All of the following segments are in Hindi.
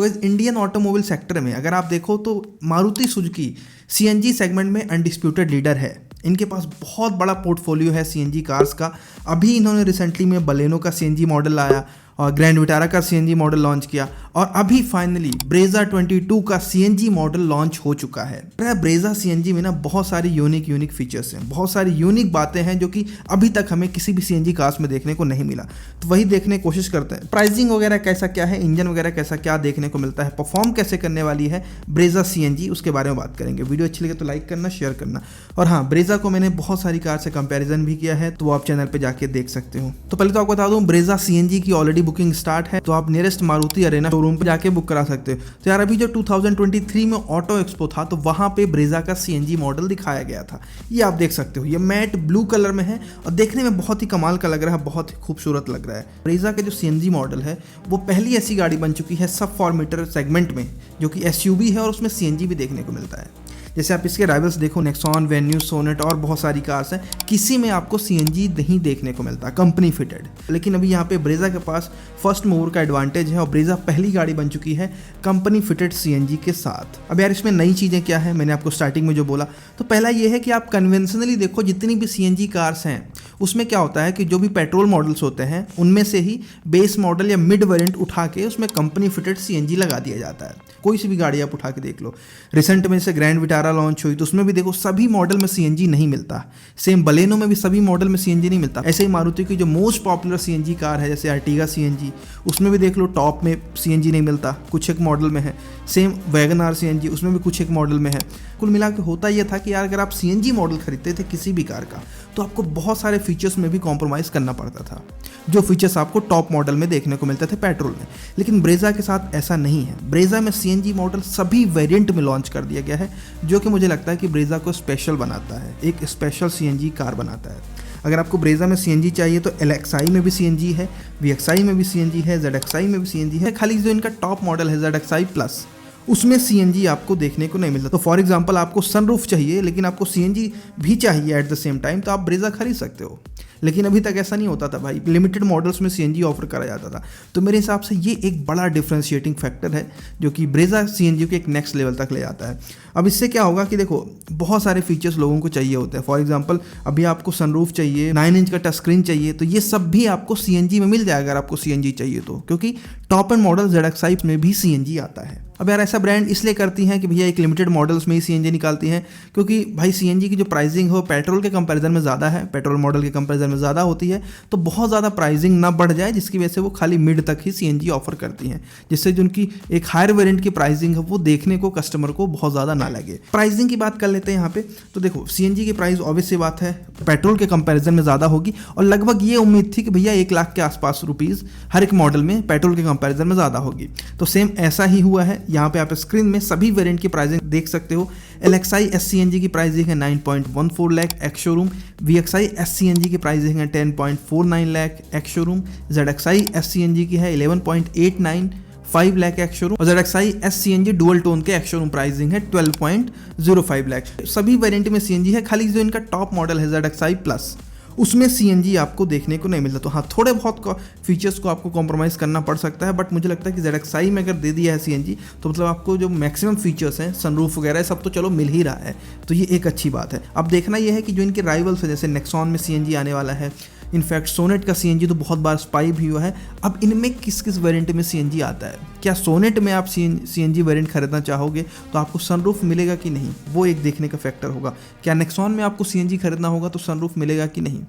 तो इस इंडियन ऑटोमोबाइल सेक्टर में अगर आप देखो तो मारुति सुजुकी सीएनजी सेगमेंट में अनडिस्प्यूटेड लीडर है। इनके पास बहुत बड़ा पोर्टफोलियो है सीएनजी कार्स का। अभी इन्होंने रिसेंटली में बलेनो का सीएनजी मॉडल लाया और ग्रैंड विटारा का सीएनजी मॉडल लॉन्च किया और अभी फाइनली ब्रेजा 22 का सीएनजी मॉडल लॉन्च हो चुका है। ब्रेजा सीएनजी में ना बहुत सारी यूनिक फीचर्स हैं, बहुत सारी यूनिक बातें हैं जो कि अभी तक हमें किसी भी सीएनजी कार्स में देखने को नहीं मिला। तो वही देखने की कोशिश करते हैं। प्राइसिंग वगैरह कैसा क्या है, इंजन वगैरह कैसा क्या देखने को मिलता है, परफॉर्म कैसे करने वाली है ब्रेजा सीएनजी, उसके बारे में बात करेंगे। वीडियो अच्छी लगे तो लाइक करना, शेयर करना। और हाँ, ब्रेजा को मैंने बहुत सारी कार से कंपेरिजन भी किया है, तो वो आप चैनल पर जाके देख सकते हो। तो पहले तो आपको बता दूं, ब्रेजा सीएनजी की ऑलरेडी बुकिंग स्टार्ट है, तो आप नियरेस्ट मारुति अरेना शोरूम पे जाके बुक करा सकते हो। तो यार अभी जो 2023 में ऑटो एक्सपो था तो वहां पे ब्रेजा का सीएनजी मॉडल दिखाया गया था। ये आप देख सकते हो, ये मैट ब्लू कलर में है और देखने में बहुत ही कमाल का लग रहा है, बहुत ही खूबसूरत लग रहा है। ब्रेजा का जो सीएनजी मॉडल है वो पहली ऐसी गाड़ी बन चुकी है सब 4 मीटर सेगमेंट में जो कि एसयूवी है और उसमें सीएनजी भी देखने को मिलता है। जैसे आप इसके राइवल्स देखो, नेक्सॉन, वेन्यू, सोनेट और बहुत सारी कार्स हैं, किसी में आपको सीएनजी नहीं देखने को मिलता कंपनी फिटेड। लेकिन अभी यहाँ पे ब्रेजा के पास फर्स्ट मूवर का एडवांटेज है और ब्रेजा पहली गाड़ी बन चुकी है कंपनी फिटेड सीएनजी के साथ। अब यार इसमें नई चीज़ें क्या है, मैंने आपको स्टार्टिंग में जो बोला, तो पहला ये है कि आप कन्वेंशनली देखो जितनी भी सीएनजी कार्स हैं उसमें क्या होता है कि जो भी पेट्रोल मॉडल्स होते हैं उनमें से ही बेस मॉडल या मिड वेरिएंट उठा के उसमें कंपनी फिटेड सीएनजी लगा दिया जाता है। कोई सी भी गाड़ी आप उठा के देख लो, रिसेंट में से ग्रैंड विटारा लॉन्च हुई तो उसमें भी देखो सभी मॉडल में सीएनजी नहीं मिलता। सेम बलेनो में भी सभी मॉडल में सीएनजी नहीं मिलता। ऐसे ही मारुति की जो मोस्ट पॉपुलर सीएनजी कार है जैसे अर्टिगा सीएनजी, उसमें भी देख लो टॉप में सीएनजी नहीं मिलता, कुछ एक मॉडल में है। सेम वैगन आर सीएनजी, उसमें भी कुछ एक मॉडल में है। कुल मिला के होता यह था कि यार अगर आप सीएनजी मॉडल खरीदते थे किसी भी कार का तो आपको बहुत सारे फीचर्स में भी कॉम्प्रोमाइज करना पड़ता था, जो फीचर्स आपको टॉप मॉडल में देखने को मिलते थे पेट्रोल में। लेकिन ब्रेजा के साथ ऐसा नहीं है। ब्रेजा में सीएनजी मॉडल सभी वेरिएंट में लॉन्च कर दिया गया है, जो कि मुझे लगता है कि ब्रेजा को स्पेशल बनाता है, एक स्पेशल सीएनजी कार बनाता है। अगर आपको ब्रेजा में सीएनजी चाहिए तो एलएक्सआई में भी सीएनजी है, वीएक्सआई में भी सीएनजी है, जेडएक्सआई में भी सीएनजी है। खाली जो इनका टॉप मॉडल है जेडएक्सआई प्लस, उसमें सीएनजी आपको देखने को नहीं मिलता। तो फॉर एग्जांपल आपको सनरूफ चाहिए लेकिन आपको सीएनजी भी चाहिए एट द सेम टाइम, तो आप ब्रेजा खरीद सकते हो। लेकिन अभी तक ऐसा नहीं होता था भाई, लिमिटेड मॉडल्स में सीएनजी ऑफर करा जाता था। तो मेरे हिसाब से ये एक बड़ा डिफरेंशिएटिंग फैक्टर है जो कि ब्रेजा सीएनजी को एक नेक्स्ट लेवल तक ले जाता है। अब इससे क्या होगा कि देखो बहुत सारे फीचर्स लोगों को चाहिए होते हैं। फॉर एग्जांपल अभी आपको सनरूफ चाहिए, 9 इंच का टच स्क्रीन चाहिए, तो ये सब भी आपको सीएनजी में मिल जाएगा अगर आपको सीएनजी चाहिए तो, क्योंकि टॉप एंड मॉडल जेडएक्सआई में भी सीएनजी आता है। अब यार ऐसा ब्रांड इसलिए करती हैं कि भैया एक लिमिटेड मॉडल्स में ही सीएनजी निकालती हैं, क्योंकि भाई सीएनजी की जो प्राइसिंग हो पेट्रोल के कंपैरिजन में ज़्यादा है, पेट्रोल मॉडल के कंपैरिजन में ज़्यादा होती है, तो बहुत ज़्यादा प्राइसिंग ना बढ़ जाए जिसकी वजह से वो खाली मिड तक ही सीएनजी ऑफर करती हैं, जिससे जो उनकी एक हायर वेरिएंट की प्राइसिंग है वो देखने को कस्टमर को बहुत ज़्यादा ना लगे। प्राइसिंग की बात कर लेते हैं यहाँ पे। तो देखो सीएनजी की प्राइस ऑब्वियस सी बात है पेट्रोल के कंपैरिजन में ज़्यादा होगी और लगभग ये उम्मीद थी कि भैया 1 लाख के आसपास रुपीज़ हर एक मॉडल में पेट्रोल के कंपैरिजन में ज़्यादा होगी। तो सेम ऐसा ही हुआ है। यहाँ पे आप स्क्रीन में सभी वेरिएंट की प्राइसिंग देख सकते हो। एलएक्सआई एस सीएनजी की प्राइसिंग है 9.14 lakh ex showroom, VXi S CNG की प्राइसिंग है 10.49 lakh ex showroom, ZXI S CNG की है 11.895 लाख एक्स शोरूम और ZXI S CNG dual tone के एक्स शोरूम प्राइसिंग है 12.05 लाख। सभी वेरिएंट में सीएनजी है, खाली जो इनका टॉप मॉडल है जेडएक्सआई प्लस उसमें सीएनजी आपको देखने को नहीं मिलता। तो हाँ, थोड़े बहुत फीचर्स को आपको कॉम्प्रोमाइज़ करना पड़ सकता है, बट मुझे लगता है कि जेडएक्सआई में अगर दे दिया है सीएनजी तो मतलब आपको जो मैक्सिमम फीचर्स हैं सनरूफ वगैरह सब तो चलो मिल ही रहा है, तो ये एक अच्छी बात है। अब देखना यह है कि जो इनके राइवल्स है जैसे नेक्सॉन में सीएनजी आने वाला है, इनफैक्ट सोनेट का सीएनजी तो बहुत बार स्पाई भी हुआ है। अब इनमें किस किस वेरिएंट में सीएनजी आता है, क्या सोनेट में आप सीएनजी वेरिएंट खरीदना चाहोगे तो आपको सनरूफ मिलेगा कि नहीं, वो एक देखने का फैक्टर होगा। क्या नेक्सॉन में आपको सीएनजी खरीदना होगा तो सनरूफ मिलेगा कि नहीं,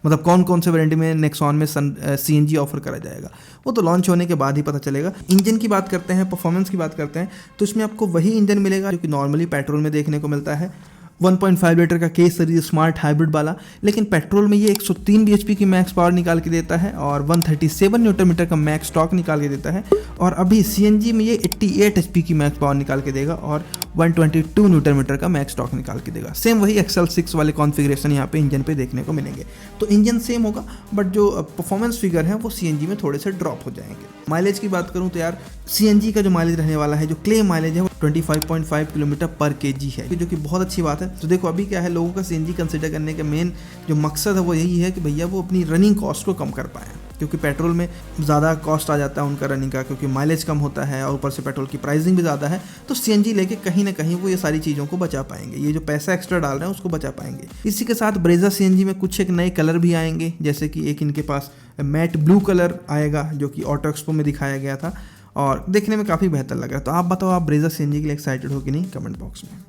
मतलब कौन कौन से वेरिएंट में नेक्सॉन में सीएनजी ऑफर करा जाएगा, वो तो लॉन्च होने के बाद ही पता चलेगा। इंजन की बात करते हैं, परफॉर्मेंस की बात करते हैं, तो इसमें आपको वही इंजन मिलेगा जो कि नॉर्मली पेट्रोल में देखने को मिलता है। 1.5 लीटर का के सीरीज स्मार्ट हाइब्रिड वाला, लेकिन पेट्रोल में ये 103 bhp की मैक्स पावर निकाल के देता है और 137 न्यूटन मीटर का मैक्स टॉर्क निकाल के देता है। और अभी सीएनजी में ये 88 HP की मैक्स पावर निकाल के देगा और 122 न्यूटन मीटर का मैक्स टॉर्क निकाल के देगा। सेम वही XL6 वाले कॉन्फ़िगरेशन यहाँ पे इंजन पे देखने को मिलेंगे। तो इंजन सेम होगा बट जो परफॉर्मेंस फिगर है वो सीएनजी में थोड़े से ड्रॉप हो जाएंगे। माइलेज की बात करूँ तो यार सीएनजी का जो माइलेज रहने वाला है, जो क्लेम माइलेज है वो 25.5 किलोमीटर पर kg है, जो कि बहुत अच्छी बात है। तो देखो अभी क्या है, लोगों का सीएनजी कंसिडर करने का मेन जो मकसद है वो यही है कि भैया वो अपनी रनिंग कॉस्ट को कम कर पाए। क्योंकि पेट्रोल में ज़्यादा कॉस्ट आ जाता है उनका रनिंग का, क्योंकि माइलेज कम होता है और ऊपर से पेट्रोल की प्राइसिंग भी ज़्यादा है। तो सीएनजी लेके कहीं ना कहीं वो ये सारी चीज़ों को बचा पाएंगे, ये जो पैसा एक्स्ट्रा डाल रहे हैं उसको बचा पाएंगे। इसी के साथ ब्रेजा सीएनजी में कुछ एक नए कलर भी आएंगे, जैसे कि एक इनके पास मैट ब्लू कलर आएगा जो कि ऑटो एक्सपो में दिखाया गया था और देखने में काफ़ी बेहतर लग रहा है। तो आप बताओ, आप ब्रेजा सीएनजी के लिए एक्साइटेड हो कि नहीं, कमेंट बॉक्स में।